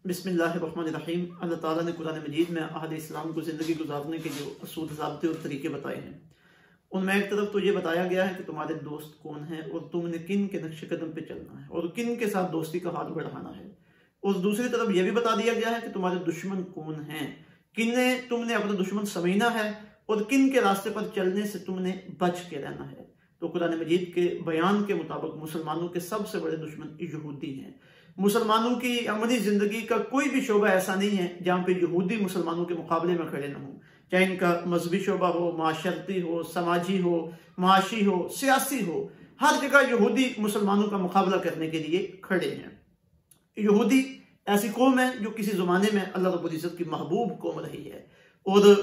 بسم اللہ الرحمن الرحیم۔ اللہ تعالیٰ نے قرآن مجید میں اہل اسلام کو زندگی گزارنے کے جو اصول ضابطے اور طریقے بتائے ہیں، ان میں ایک طرف تو یہ بتایا گیا ہے کہ تمہارے دوست کون ہیں اور تم نے کن کے نقش قدم پہ چلنا ہے اور کن کے ساتھ دوستی کا ہاتھ بڑھانا ہے، اور دوسری طرف یہ بھی بتا دیا گیا ہے کہ تمہارے دشمن کون ہیں، کنہیں تم نے اپنا دشمن سمجھنا ہے اور کن کے راستے پر چلنے سے تم نے بچ کے رہنا ہے۔ تو قرآن مجید کے بیان کے مطابق مسلمانوں کے سب سے بڑے دشمن یہودی ہیں۔ مسلمانوں کی عملی زندگی کا کوئی بھی شعبہ ایسا نہیں ہے جہاں پہ یہودی مسلمانوں کے مقابلے میں کھڑے نہ ہوں، چاہے ان کا مذہبی شعبہ ہو، معاشرتی ہو، سماجی ہو، معاشی ہو، سیاسی ہو، ہر جگہ یہودی مسلمانوں کا مقابلہ کرنے کے لیے کھڑے ہیں۔ یہودی ایسی قوم ہے جو کسی زمانے میں اللہ رب العزت کی محبوب قوم رہی ہے اور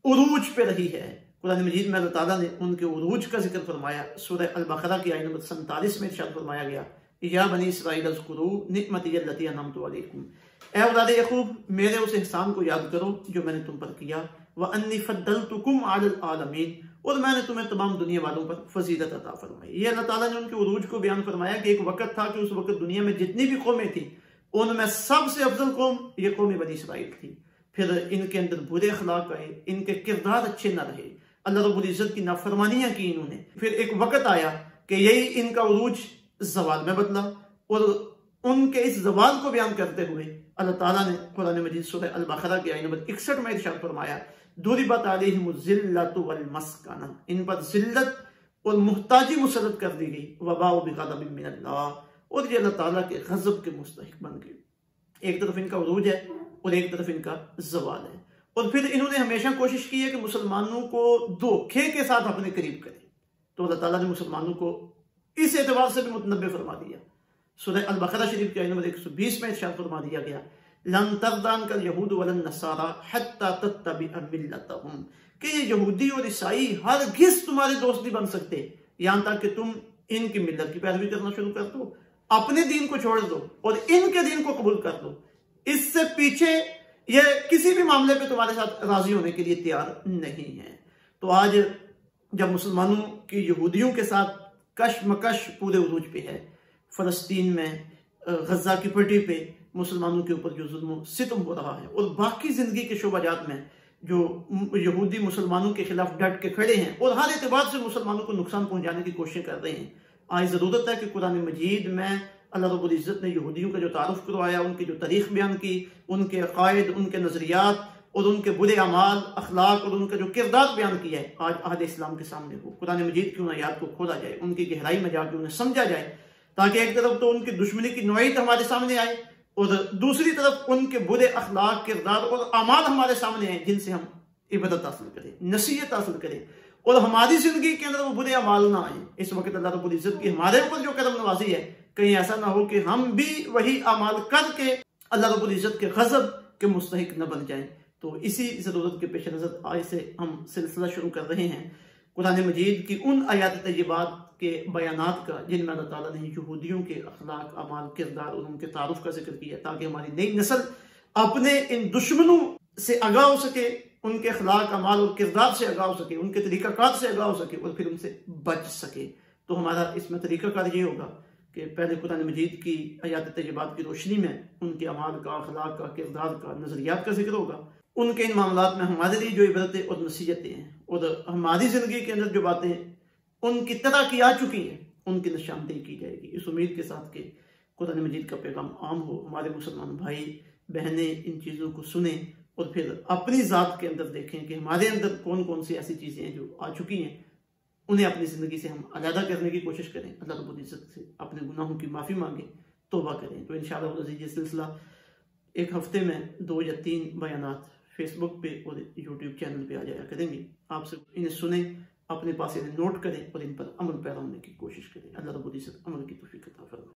عروج پہ رہی ہے۔ قرآن مجید میں اللہ تعالیٰ نے ان کے عروج کا ذکر فرمایا۔ سورہ البقرہ کی آیت نمبر 47 میں ارشاد فرمایا گیا، یا بنی اسرائیل اذکروا نعمتی التی انعمت علیکم، اے اولاد یعقوب میرے اس احسان کو یاد کرو جو میں نے تم پر کیا، وانی فضلتکم علی العالمین، اور میں نے تمہیں تمام دنیا والوں پر فضیلت عطا فرمائی۔ یہ اللہ تعالیٰ نے ان کے عروج کو بیان فرمایا کہ ایک وقت تھا کہ اس وقت دنیا میں جتنی بھی قومیں تھیں ان میں سب سے افضل قوم یہ قوم بنی اسرائیل تھی۔ پھر ان کے اندر برے اخلاق آئے، ان کے کردار اچھے نہ رہے، اللہ رب العزت کی نافرمانیاں کی انہوں نے۔ پھر ایک وقت آیا کہ یہی ان کا عروج زوال میں بدلا، اور ان کے اس زوال کو بیان کرتے ہوئے اللہ تعالیٰ نے قرآن مجید سورہ البقرہ کی آیت نمبر 61 میں ارشاد فرمایا، ضربت علیہم الذلۃ والمسکنہ، ان پر ذلت اور محتاجی مسلط کر دی گئی، وباؤ بغضب من اللہ، اور یہ اللہ تعالیٰ کے غضب کے مستحق بن گئے۔ ایک طرف ان کا عروج ہے اور ایک طرف ان کا زوال ہے، اور پھر انہوں نے ہمیشہ کوشش کی ہے کہ مسلمانوں کو دھوکے کے ساتھ اپنے قریب کریں، تو اللہ تعالیٰ نے مسلمانوں کو اس اعتبار سے بھی متنبع فرما دیا۔ سورہ البقرہ شریف کی آیت نمبر 120 میں ارشاد فرما دیا گیا، لن ترضى عنك اليهود ولا النصارى حتى تتبع ملتهم، کہ یہ یہودی اور عیسائی ہرگز تمہارے دوست نہیں بن سکتے یہاں تک کہ تم ان کی ملت کی پیروی کرنا شروع کر دو، اپنے دین کو چھوڑ دو اور ان کے دین کو قبول کر دو، اس سے پیچھے یہ کسی بھی معاملے پہ تمہارے ساتھ راضی ہونے کے لیے تیار نہیں ہے۔ تو آج جب مسلمانوں کی یہودیوں کے ساتھ کشمکش پورے عروج پہ ہے، فلسطین میں غزہ کی پٹی پہ مسلمانوں کے اوپر جو ظلم و ستم ہو رہا ہے، اور باقی زندگی کے شعبہ جات میں جو یہودی مسلمانوں کے خلاف ڈٹ کے کھڑے ہیں اور ہر اعتبار سے مسلمانوں کو نقصان پہنچانے کی کوششیں کر رہے ہیں، آج ضرورت ہے کہ قرآن مجید میں اللہ رب العزت نے یہودیوں کا جو تعارف کروایا، ان کی جو تاریخ بیان کی، ان کے عقائد، ان کے نظریات اور ان کے برے اعمال، اخلاق اور ان کا جو کردار بیان کیا ہے، آج اہل اسلام کے سامنے ہو، قرآن مجید کی ان آیات کو کھولا جائے، ان کی گہرائی میں جا کے انہیں سمجھا جائے، تاکہ ایک طرف تو ان کی دشمنی کی نوعیت ہمارے سامنے آئے اور دوسری طرف ان کے برے اخلاق، کردار اور اعمال ہمارے سامنے آئے جن سے ہم عبادت حاصل کریں، نصیحت حاصل کریں، اور ہماری زندگی کے اندر وہ برے اعمال نہ آئیں۔ اس وقت اللہ رب العزت کی ہمارے اوپر جو کرم نوازی ہے، کہیں ایسا نہ ہو کہ ہم بھی وہی اعمال کر کے اللہ رب العزت کے غضب کے مستحق نہ بن جائیں۔ تو اسی ضرورت کے پیش نظر آج سے ہم سلسلہ شروع کر رہے ہیں قرآن مجید کی ان آیات طیبات کے بیانات کا جن میں اللہ تعالیٰ نے یہودیوں کے اخلاق، اعمال، کردار اور ان کے تعارف کا ذکر کیا، تاکہ ہماری نئی نسل اپنے ان دشمنوں سے آگاہ ہو سکے، ان کے اخلاق، اعمال اور کردار سے آگاہ ہو سکے، ان کے طریقہ کار سے آگاہ ہو سکے اور پھر ان سے بچ سکے۔ تو ہمارا اس میں طریقہ کار یہ ہوگا کہ پہلے قرآن مجید کی آیات طیبات کی روشنی میں ان کے اعمال کا، اخلاق کا، کردار کا، نظریات کا ذکر ہوگا، ان کے ان معاملات میں ہمارے لیے جو عبرتیں اور نصیحتیں ہیں اور ہماری زندگی کے اندر جو باتیں ان کی طرح کی آ چکی ہیں ان کی نشاندہی کی جائے گی، اس امید کے ساتھ کہ قرآن مجید کا پیغام عام ہو، ہمارے مسلمان بھائی بہنیں ان چیزوں کو سنیں اور پھر اپنی ذات کے اندر دیکھیں کہ ہمارے اندر کون کون سی ایسی چیزیں ہیں جو آ چکی ہیں، انہیں اپنی زندگی سے ہم علیحدہ کرنے کی کوشش کریں، اللہ رب العزت سے اپنے گناہوں کی معافی مانگیں، توبہ کریں۔ تو انشاءاللہ یہ سلسلہ ایک ہفتے میں 2 یا 3 بیانات فیس بک پہ اور یوٹیوب چینل پہ آ جایا کریں گے، آپ سے انہیں سنیں، اپنے پاس انہیں نوٹ کریں اور ان پر عمل پیرا ہونے کی کوشش کریں۔ اللہ رب العزت عمل کی توفیق عطا فرمائے۔